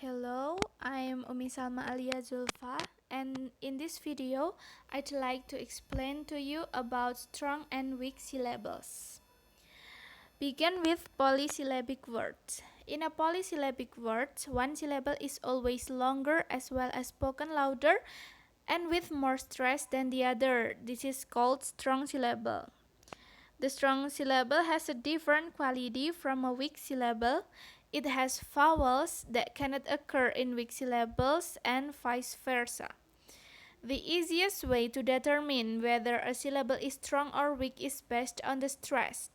Hello, I'm Umi Salma Alia Zulfa, and in this video, I'd like to explain to you about strong and weak syllables. Begin with polysyllabic words. In a polysyllabic word, one syllable is always longer as well as spoken louder and with more stress than the other. This is called strong syllable. The strong syllable has a different quality from a weak syllable. It has vowels that cannot occur in weak syllables and vice versa. The easiest way to determine whether a syllable is strong or weak is based on the stress.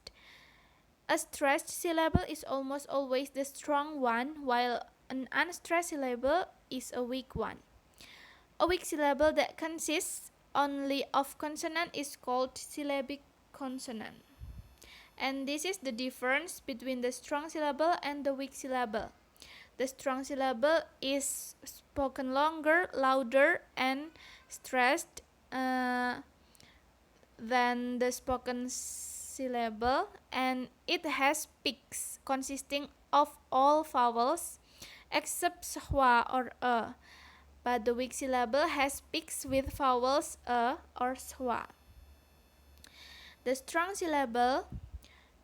A stressed syllable is almost always the strong one, while an unstressed syllable is a weak one. A weak syllable that consists only of consonant is called syllabic consonant. And this is the difference between the strong syllable and the weak syllable. The strong syllable is spoken longer, louder, and stressed than the spoken syllable, and it has peaks consisting of all vowels except schwa or a. But the weak syllable has peaks with vowels a or schwa. The strong syllable,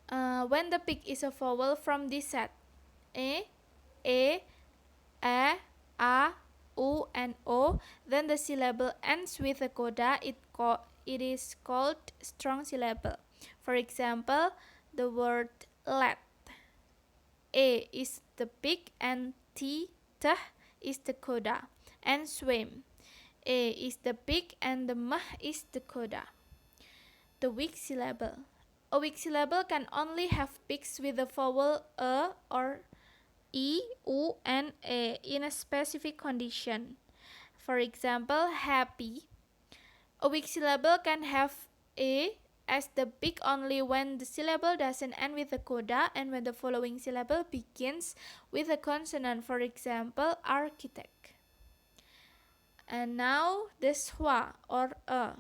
when the peak is a vowel from this set, e, a, u, and o, then the syllable ends with a coda. It is called strong syllable. For example, the word let. A is the peak and t is the coda. And swim. A is the peak and the mah is the coda. The weak syllable. A weak syllable can only have peaks with the vowel a or e, u, and a in a specific condition. For example, happy. A weak syllable can have a as the peak only when the syllable doesn't end with a coda and when the following syllable begins with a consonant. For example, architect. And now the schwa or a.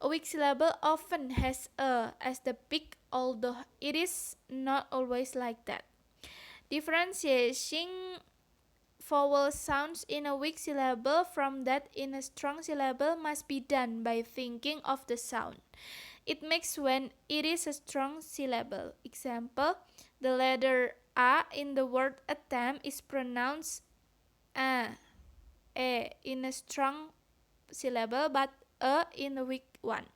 A weak syllable often has a as the peak, although it is not always like that. Differentiating vowel sounds in a weak syllable from that in a strong syllable must be done by thinking of the sound it makes when it is a strong syllable. Example, the letter a in the word attempt is pronounced a in a strong syllable but a in a weak one.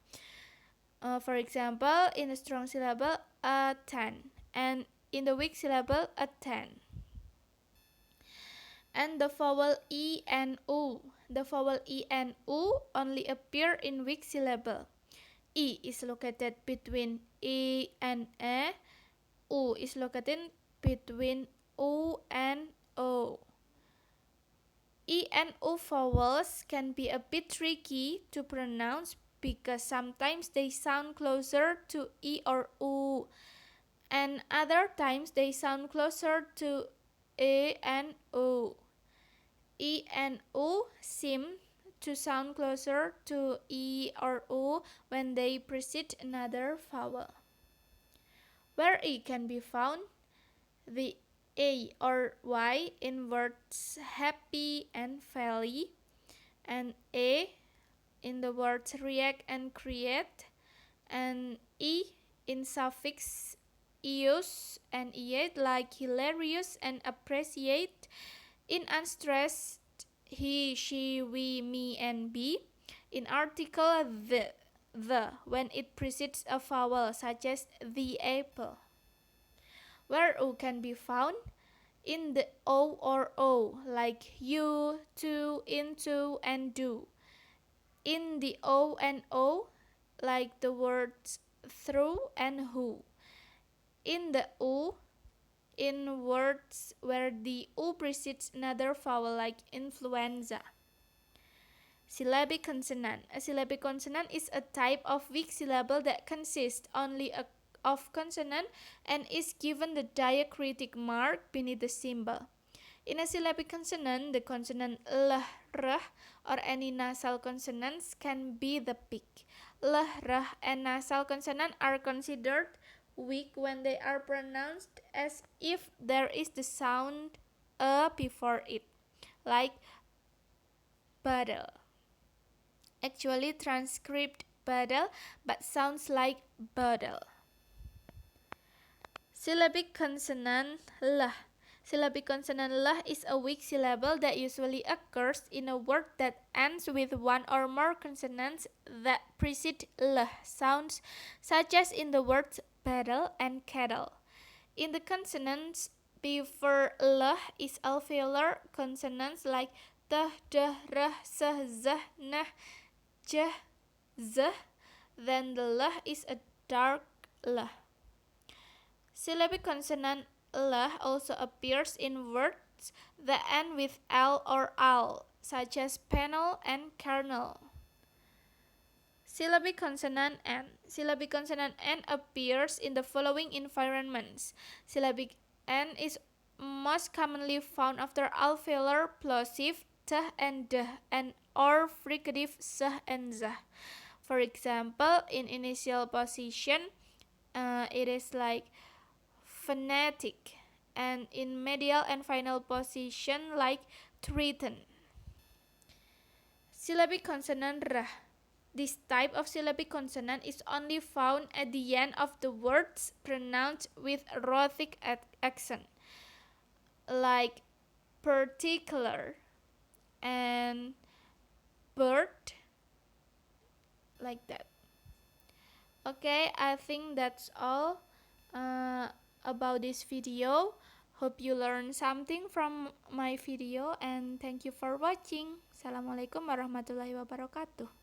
For example, in a strong syllable, a 10, and in the weak syllable, a 10. And the vowel e and u. The vowel e and u only appear in weak syllable. E is located between e and e. U is located between u and o. E and u vowels can be a bit tricky to pronounce because sometimes they sound closer to e or u, and other times they sound closer to e and o. E and u seem to sound closer to e or u when they precede another vowel. Where e can be found, the a or y in words happy and valley, and a in the words react and create, and e in suffix eus and iate like hilarious and appreciate, in unstressed he, she, we, me, and be, in article the when it precedes a vowel such as the apple. Where o can be found, in the o or o like you, to, into, and do, in the o and o like the words through and who, in the u in words where the u precedes another vowel like influenza. Syllabic consonant. A syllabic consonant is a type of weak syllable that consists only of consonant and is given the diacritic mark beneath the symbol. In a syllabic consonant, the consonant l, r, or any nasal consonants can be the peak. L, r, and nasal consonant are considered weak when they are pronounced as if there is the sound a before it, like battle. Actually transcribed battle, but sounds like battle. Syllabic consonant l. Syllabic consonant l is a weak syllable that usually occurs in a word that ends with one or more consonants that precede l sounds, such as in the words battle and cattle. In the consonants before l is alveolar consonants like t, d, r, s, z, n, j, z. Then the l is a dark l. Syllabic consonant l also appears in words that end with l or al, such as panel and kernel. Syllabic consonant n. Syllabic consonant n appears in the following environments. Syllabic n is most commonly found after alveolar plosive t and d and or fricative s and z. For example, in initial position, it is like phonetic, and in medial and final position like threaten. Syllabic consonant r. This type of syllabic consonant is only found at the end of the words pronounced with rhotic accent, like particular and bird, like that. Okay, I think that's all about this video. Hope you learned something from my video and thank you for watching. Assalamualaikum warahmatullahi wabarakatuh.